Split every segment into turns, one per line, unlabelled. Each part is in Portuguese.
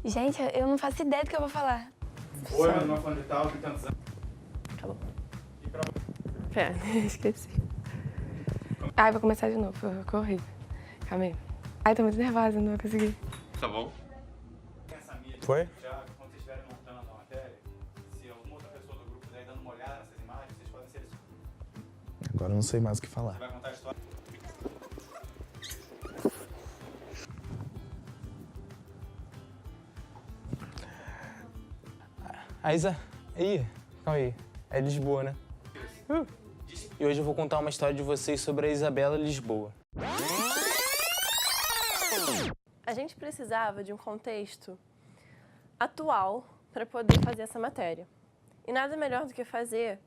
Gente, eu não faço ideia do que eu vou falar.
Oi, meu nome é Fulano de Tal, tem tantos anos.
Acabou.
E pra...
Pera, esqueci. Ai, vou começar de novo, ficou horrível. Calma aí. Ai, tô muito nervosa, não vou conseguir.
Tá bom.
Foi?
Já, quando vocês estiverem montando a matéria, se alguma outra pessoa do grupo estiver dando uma olhada nessas imagens, vocês podem ser...
Agora eu não sei mais o que falar.
Você vai contar a história.
A Isa, aí, calma aí, é Lisboa, né? E hoje eu vou contar uma história de vocês sobre a Isabela Lisboa.
A gente precisava de um contexto atual para poder fazer essa matéria. E nada melhor do que fazer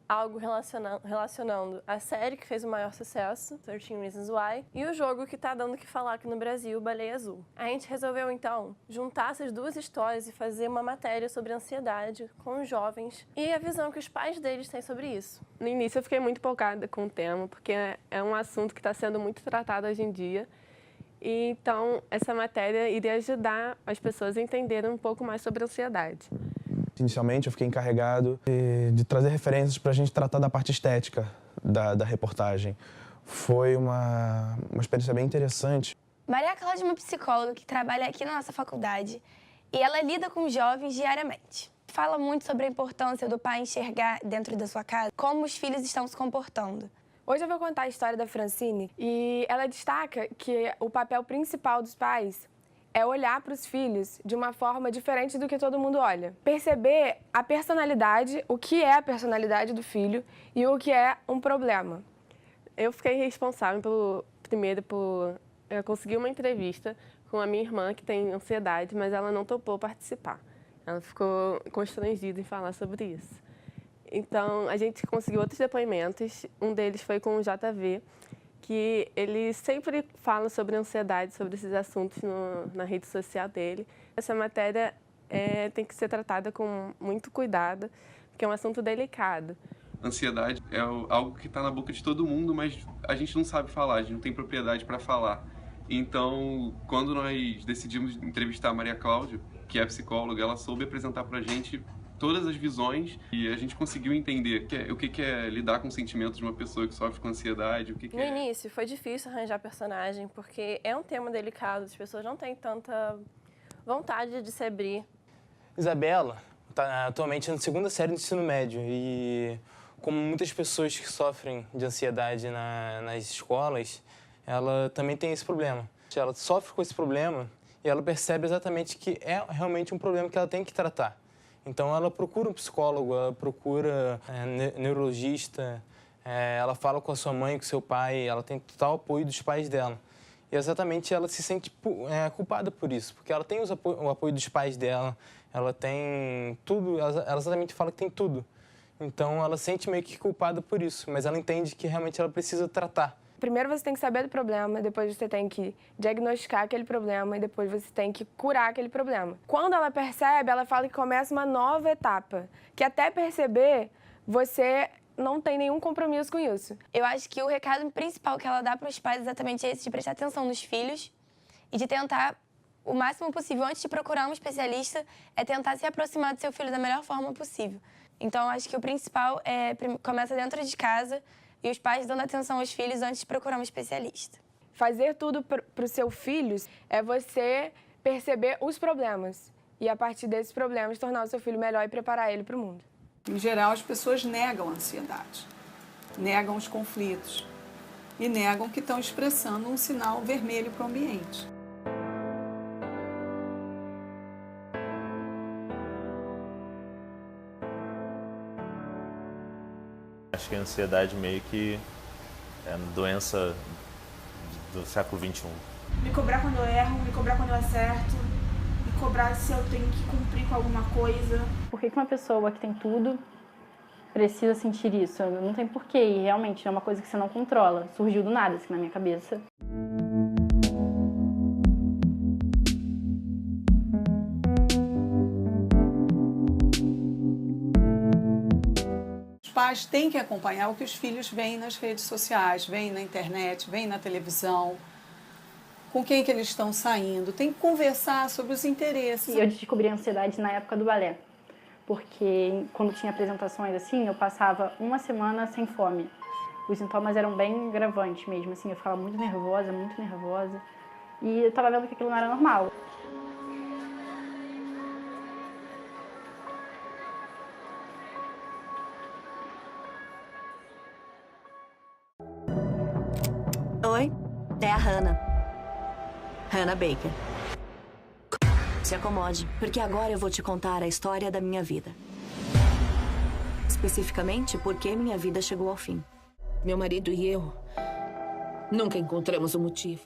algo relacionando a série que fez o maior sucesso, 13 Reasons Why, e o jogo que está dando o que falar aqui no Brasil, Baleia Azul. A gente resolveu, então, juntar essas duas histórias e fazer uma matéria sobre ansiedade com os jovens e a visão que os pais deles têm sobre isso. No início eu fiquei muito empolgada com o tema, porque é um assunto que está sendo muito tratado hoje em dia. E, então, essa matéria iria ajudar as pessoas a entenderem um pouco mais sobre a ansiedade.
Inicialmente, eu fiquei encarregado de trazer referências para a gente tratar da parte estética da reportagem. Foi uma experiência bem interessante.
Maria Cláudia é uma psicóloga que trabalha aqui na nossa faculdade e ela lida com jovens diariamente. Fala muito sobre a importância do pai enxergar dentro da sua casa como os filhos estão se comportando.
Hoje eu vou contar a história da Francine e ela destaca que o papel principal dos pais é olhar para os filhos de uma forma diferente do que todo mundo olha. Perceber a personalidade, o que é a personalidade do filho e o que é um problema. Eu fiquei responsável primeiro por conseguir uma entrevista com a minha irmã, que tem ansiedade, mas ela não topou participar. Ela ficou constrangida em falar sobre isso. Então, a gente conseguiu outros depoimentos, um deles foi com o JV, que ele sempre fala sobre ansiedade, sobre esses assuntos na rede social dele. Essa matéria tem que ser tratada com muito cuidado, porque é um assunto delicado.
Ansiedade é algo que está na boca de todo mundo, mas a gente não sabe falar, a gente não tem propriedade para falar. Então, quando nós decidimos entrevistar a Maria Cláudia, que é psicóloga, ela soube apresentar para a gente todas as visões e a gente conseguiu entender o que é lidar com os sentimentos de uma pessoa que sofre com ansiedade,
No início foi difícil arranjar personagem, porque é um tema delicado, as pessoas não têm tanta vontade de se abrir.
Isabela está atualmente na segunda série do ensino médio e, como muitas pessoas que sofrem de ansiedade nas escolas, ela também tem esse problema. Ela sofre com esse problema e ela percebe exatamente que é realmente um problema que ela tem que tratar. Então, ela procura um psicólogo, ela procura neurologista, ela fala com a sua mãe, com o seu pai, ela tem total apoio dos pais dela. E exatamente ela se sente culpada por isso, porque ela tem o apoio dos pais dela, ela tem tudo, ela exatamente fala que tem tudo. Então, ela se sente meio que culpada por isso, mas ela entende que realmente ela precisa tratar.
Primeiro você tem que saber do problema, depois você tem que diagnosticar aquele problema e depois você tem que curar aquele problema. Quando ela percebe, ela fala que começa uma nova etapa, que até perceber, você não tem nenhum compromisso com isso.
Eu acho que o recado principal que ela dá para os pais é exatamente esse, de prestar atenção nos filhos e de tentar, o máximo possível, antes de procurar um especialista, é tentar se aproximar do seu filho da melhor forma possível. Então, eu acho que o principal começa dentro de casa, e os pais dando atenção aos filhos antes de procurar um especialista.
Fazer tudo para os seus filhos é você perceber os problemas e, a partir desses problemas, tornar o seu filho melhor e preparar ele para o mundo.
Em geral, as pessoas negam a ansiedade, negam os conflitos e negam que estão expressando um sinal vermelho para o ambiente.
Acho que a ansiedade meio que é uma doença do século XXI.
Me cobrar quando eu erro, me cobrar quando eu acerto, me cobrar se eu tenho que cumprir com alguma coisa.
Por que uma pessoa que tem tudo precisa sentir isso? Não tem porquê, e realmente é uma coisa que você não controla. Surgiu do nada, assim, na minha cabeça.
Os pais têm que acompanhar o que os filhos veem nas redes sociais, veem na internet, veem na televisão. com quem que eles estão saindo, tem que conversar sobre os interesses.
E eu descobri a ansiedade na época do balé, porque quando tinha apresentações assim, eu passava uma semana sem fome. Os sintomas eram bem gravantes mesmo, assim, eu ficava muito nervosa, e eu tava vendo que aquilo não era normal.
Oi, é a Hannah. Hannah Baker. Se acomode, porque agora eu vou te contar a história da minha vida. Especificamente, por que minha vida chegou ao fim.
Meu marido e eu nunca encontramos o motivo.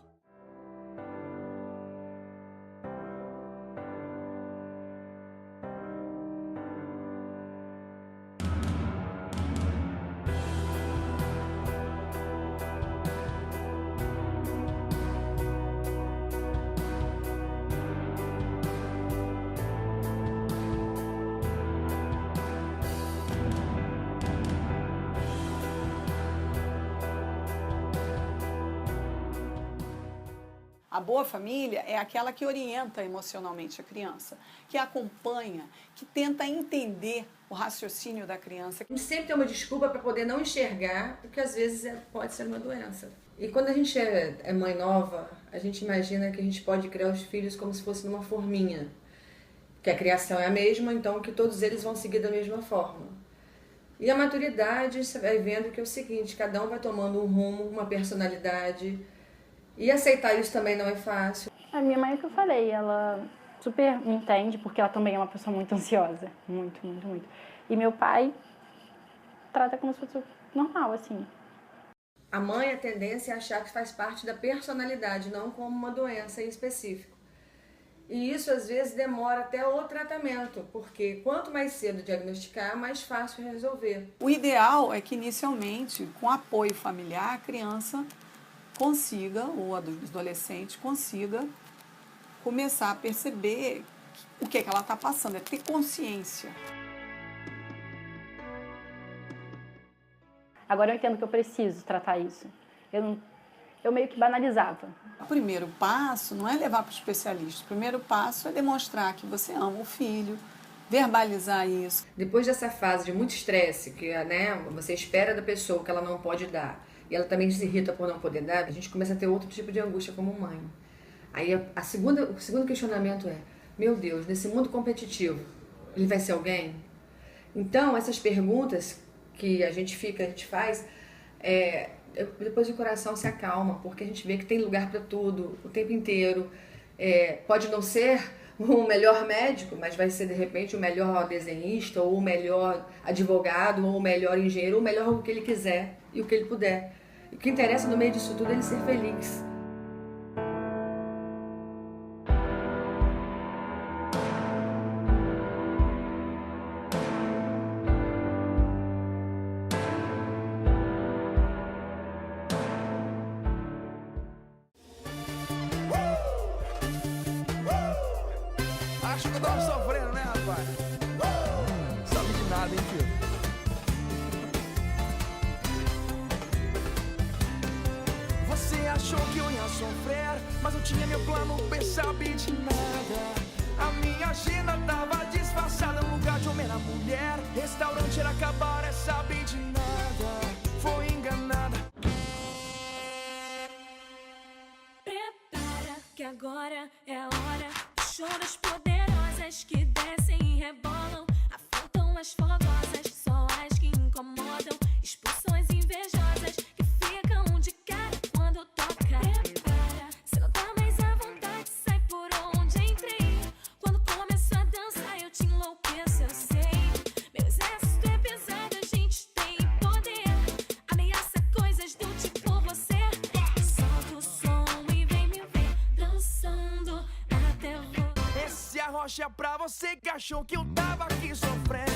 A boa família é aquela que orienta emocionalmente a criança, que acompanha, que tenta entender o raciocínio da criança.
A gente sempre tem uma desculpa para poder não enxergar, porque às vezes pode ser uma doença. E quando a gente é mãe nova, a gente imagina que a gente pode criar os filhos como se fosse numa forminha. Que a criação é a mesma, então que todos eles vão seguir da mesma forma. E a maturidade, você vai vendo que é o seguinte, cada um vai tomando um rumo, uma personalidade. E aceitar isso também não é fácil.
A minha mãe, é o que eu falei, ela super me entende, porque ela também é uma pessoa muito ansiosa. Muito. E meu pai trata como se fosse normal, assim.
A mãe, a tendência é achar que faz parte da personalidade, não como uma doença em específico. E isso, às vezes, demora até o tratamento, porque quanto mais cedo diagnosticar, mais fácil resolver.
O ideal é que, inicialmente, com apoio familiar, a criança consiga, ou adolescente consiga, começar a perceber o que ela está passando, é ter consciência.
Agora eu entendo que eu preciso tratar isso. Eu meio que banalizava.
O primeiro passo não é levar para o especialista, o primeiro passo é demonstrar que você ama o filho, verbalizar isso.
Depois dessa fase de muito estresse, que você espera da pessoa o que ela não pode dar, e ela também se irrita por não poder dar, a gente começa a ter outro tipo de angústia como mãe. Aí o segundo questionamento é, meu Deus, nesse mundo competitivo, ele vai ser alguém? Então, essas perguntas que a gente faz, depois o coração se acalma, porque a gente vê que tem lugar para tudo, o tempo inteiro. Pode não ser o melhor médico, mas vai ser, de repente, o melhor desenhista, ou o melhor advogado, ou o melhor engenheiro, ou o melhor o que ele quiser e o que ele puder. O que interessa no meio disso tudo é ele ser feliz.
Acho que eu tava sofrendo, né, rapaz? Sabe de nada, hein, filho? Você achou que eu ia sofrer, mas eu tinha meu plano, bem sabe de nada. A minha agenda tava disfarçada, no lugar de homem era mulher. Restaurante era acabar, sabe de nada. Foi enganada.
Prepara que agora é a hora. Choras poderosas que descem e rebolam. Afrontam as fogosas, só as que incomodam. Expulsam as invejosas que ficam de cara quando toca. Prepara, se não tá mais à vontade, sai por onde entrei. Quando começo a dançar, eu te enlouqueço, eu sei. Meu exército é pesado, a gente tem poder. Ameaça coisas do tipo você. Solta o som e vem me ver dançando até você.
Esse arrocha pra você que achou que eu tava aqui sofrendo.